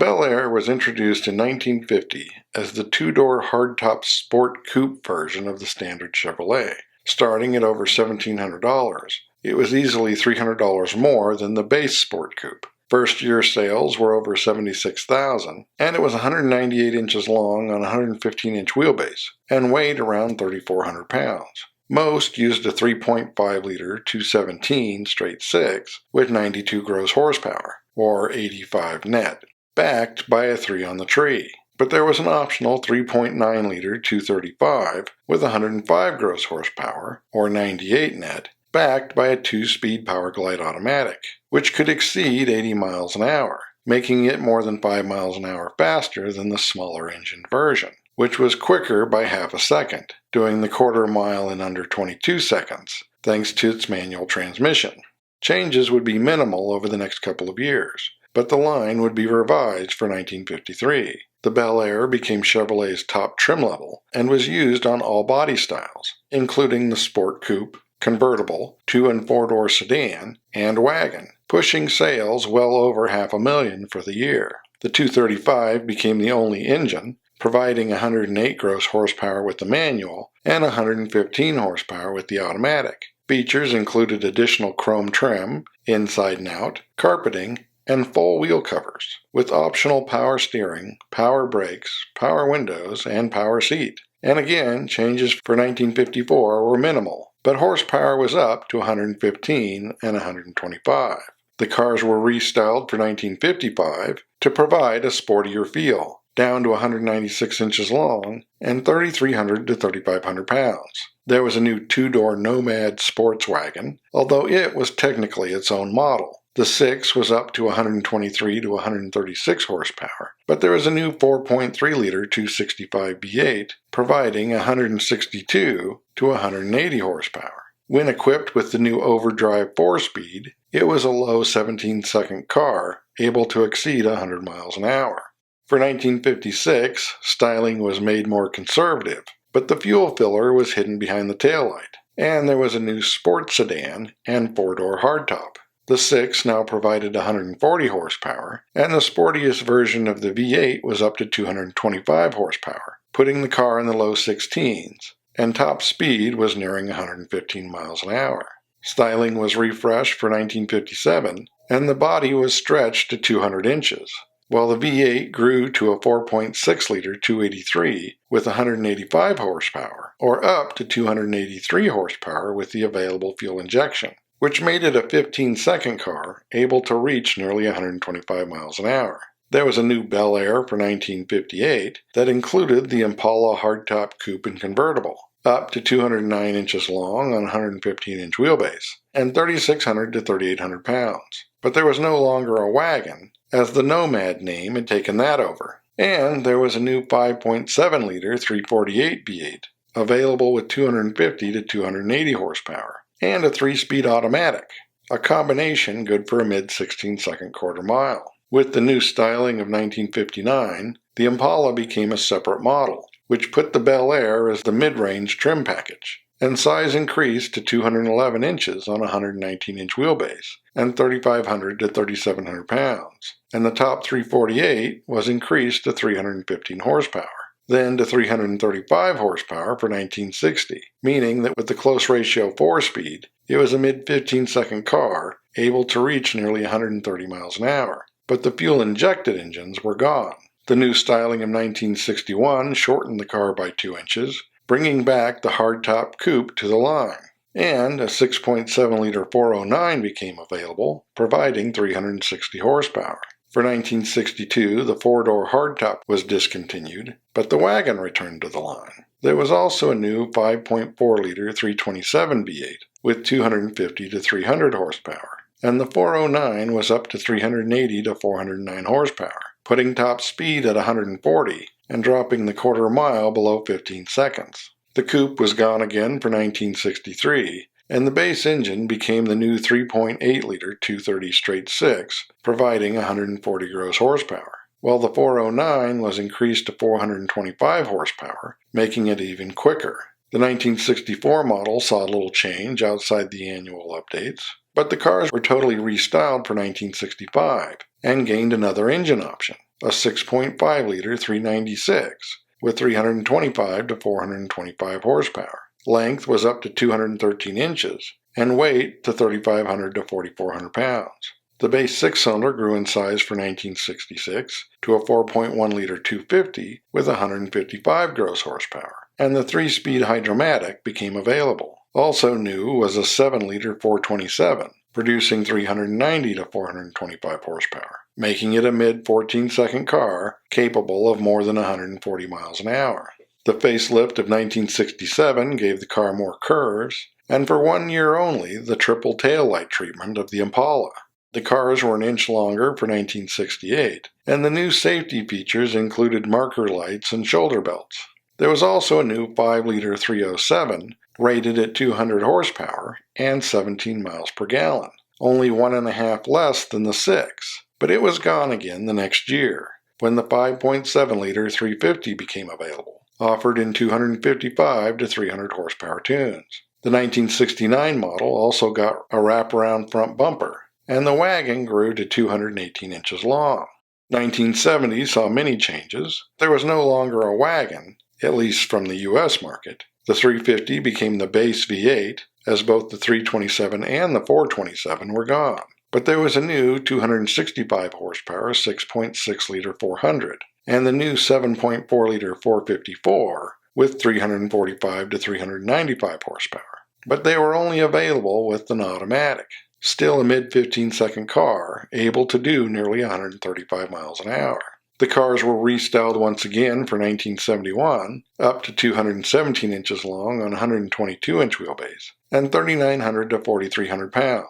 Bel Air was introduced in 1950 as the two-door hardtop sport coupe version of the standard Chevrolet. Starting at over $1,700, it was easily $300 more than the base sport coupe. First-year sales were over $76,000, and it was 198 inches long on a 115-inch wheelbase and weighed around 3,400 pounds. Most used a 3.5-liter 217 straight six with 92 gross horsepower, or 85 net, backed by a 3 on the tree. But there was an optional 3.9-liter 235 with 105 gross horsepower, or 98 net, backed by a 2-speed Power Glide automatic, which could exceed 80 miles an hour, making it more than 5 miles an hour faster than the smaller engine version, which was quicker by half a second, doing the quarter mile in under 22 seconds, thanks to its manual transmission. Changes would be minimal over the next couple of years, but the line would be revised for 1953. The Bel Air became Chevrolet's top trim level and was used on all body styles, including the sport coupe, convertible, 2- and 4-door sedan, and wagon, pushing sales well over 500,000 for the year. The 235 became the only engine, providing 108 gross horsepower with the manual and 115 horsepower with the automatic. Features included additional chrome trim, inside and out, carpeting, and full wheel covers, with optional power steering, power brakes, power windows, and power seat. And again, changes for 1954 were minimal, but horsepower was up to 115 and 125. The cars were restyled for 1955 to provide a sportier feel, down to 196 inches long and 3,300 to 3,500 pounds. There was a new 2-door Nomad sports wagon, although it was technically its own model. The 6 was up to 123 to 136 horsepower, but there was a new 4.3-liter 265 V8, providing 162 to 180 horsepower. When equipped with the new overdrive 4-speed, it was a low 17-second car, able to exceed 100 miles an hour. For 1956, styling was made more conservative, but the fuel filler was hidden behind the taillight, and there was a new sports sedan and 4-door hardtop. The 6 now provided 140 horsepower, and the sportiest version of the V8 was up to 225 horsepower, putting the car in the low 16s, and top speed was nearing 115 miles an hour. Styling was refreshed for 1957, and the body was stretched to 200 inches, while the V8 grew to a 4.6-liter 283 with 185 horsepower, or up to 283 horsepower with the available fuel injection, which made it a 15-second car able to reach nearly 125 miles an hour. There was a new Bel Air for 1958 that included the Impala hardtop coupe and convertible, up to 209 inches long on a 115-inch wheelbase, and 3,600 to 3,800 pounds. But there was no longer a wagon, as the Nomad name had taken that over. And there was a new 5.7-liter 348 V8, available with 250 to 280 horsepower, and a 3-speed automatic, a combination good for a mid-16-second quarter mile. With the new styling of 1959, the Impala became a separate model, which put the Bel Air as the mid-range trim package, and size increased to 211 inches on a 119-inch wheelbase, and 3,500 to 3,700 pounds, and the top 348 was increased to 315 horsepower. Then to 335 horsepower for 1960, meaning that with the close ratio 4-speed, it was a mid-15-second car able to reach nearly 130 miles an hour. But the fuel-injected engines were gone. The new styling of 1961 shortened the car by 2 inches, bringing back the hardtop coupe to the line. And a 6.7-liter 409 became available, providing 360 horsepower. For 1962, the 4-door hardtop was discontinued, but the wagon returned to the line. There was also a new 5.4-liter 327 V8 with 250 to 300 horsepower, and the 409 was up to 380 to 409 horsepower, putting top speed at 140 and dropping the quarter mile below 15 seconds. The coupe was gone again for 1963, and the base engine became the new 3.8-liter 230 straight six, providing 140 gross horsepower, while the 409 was increased to 425 horsepower, making it even quicker. The 1964 model saw little change outside the annual updates, but the cars were totally restyled for 1965 and gained another engine option. a 6.5-liter 396 with 325 to 425 horsepower. Length was up to 213 inches, and weight to 3,500 to 4,400 pounds. The base six-cylinder grew in size for 1966 to a 4.1-liter 250 with 155 gross horsepower, and the 3-speed Hydromatic became available. Also new was a 7-liter 427, producing 390 to 425 horsepower, making it a mid-14-second car capable of more than 140 miles an hour. The facelift of 1967 gave the car more curves, and for 1 year only, the triple taillight treatment of the Impala. The cars were an inch longer for 1968, and the new safety features included marker lights and shoulder belts. There was also a new 5-liter 307, rated at 200 horsepower and 17 miles per gallon, only 1.5 less than the 6, but it was gone again the next year, when the 5.7-liter 350 became available, offered in 255 to 300 horsepower tunes. The 1969 model also got a wraparound front bumper, and the wagon grew to 218 inches long. 1970 saw many changes. There was no longer a wagon, at least from the U.S. market. The 350 became the base V8, as both the 327 and the 427 were gone. But there was a new 265 horsepower 6.6-liter 400, and the new 7.4-liter 454 with 345 to 395 horsepower. But they were only available with an automatic. Still a mid-15-second car, able to do nearly 135 miles an hour. The cars were restyled once again for 1971, up to 217 inches long on 122-inch wheelbase, and 3,900 to 4,300 pounds.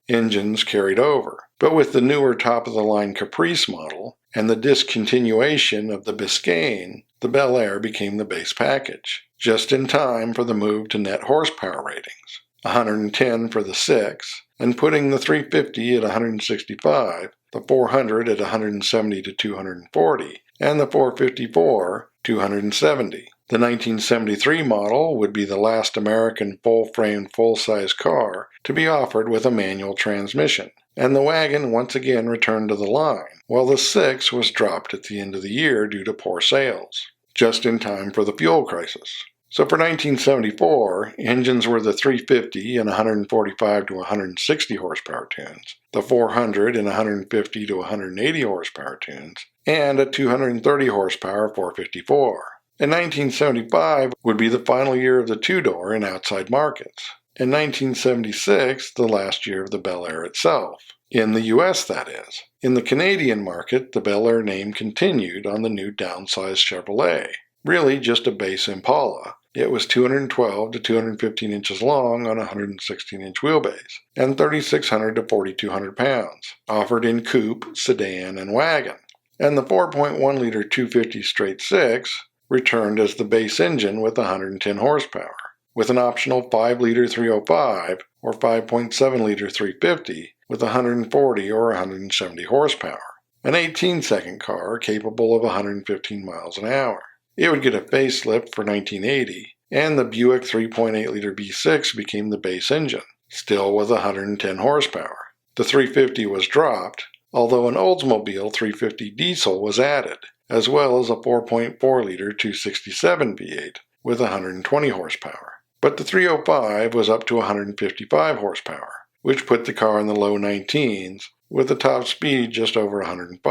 Engines carried over, but with the newer top-of-the-line Caprice model and the discontinuation of the Biscayne, the Bel Air became the base package, just in time for the move to net horsepower ratings, 110 for the 6, and putting the 350 at 165, the 400 at 170 to 240, and the 454 270. The 1973 model would be the last American full-frame, full-size car to be offered with a manual transmission, and the wagon once again returned to the line, while the 6 was dropped at the end of the year due to poor sales, just in time for the fuel crisis. So for 1974, engines were the 350 and 145 to 160 horsepower tunes, the 400 and 150 to 180 horsepower tunes, and a 230 horsepower 454. And 1975 would be the final year of the two-door in outside markets. In 1976, the last year of the Bel Air itself. In the U.S., that is. In the Canadian market, the Bel Air name continued on the new downsized Chevrolet. Really just a base Impala. It was 212 to 215 inches long on a 116-inch wheelbase, and 3,600 to 4,200 pounds, offered in coupe, sedan, and wagon. And the 4.1-liter 250 straight 6 returned as the base engine with 110 horsepower, with an optional 5-liter 305 or 5.7-liter 350 with 140 or 170 horsepower, an 18-second car capable of 115 miles an hour. It would get a facelift for 1980, and the Buick 3.8-liter B6 became the base engine, still with 110 horsepower. The 350 was dropped, although an Oldsmobile 350 diesel was added, as well as a 4.4-liter 267 V8 with 120 horsepower. But the 305 was up to 155 horsepower, which put the car in the low 19s, with the top speed just over 105.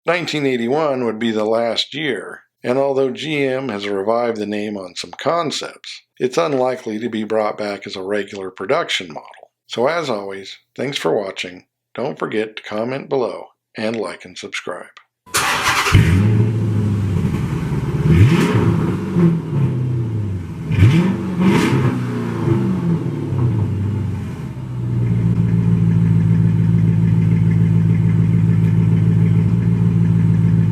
1981 would be the last year, and although GM has revived the name on some concepts, it's unlikely to be brought back as a regular production model. So as always, thanks for watching. Don't forget to comment below and like and subscribe.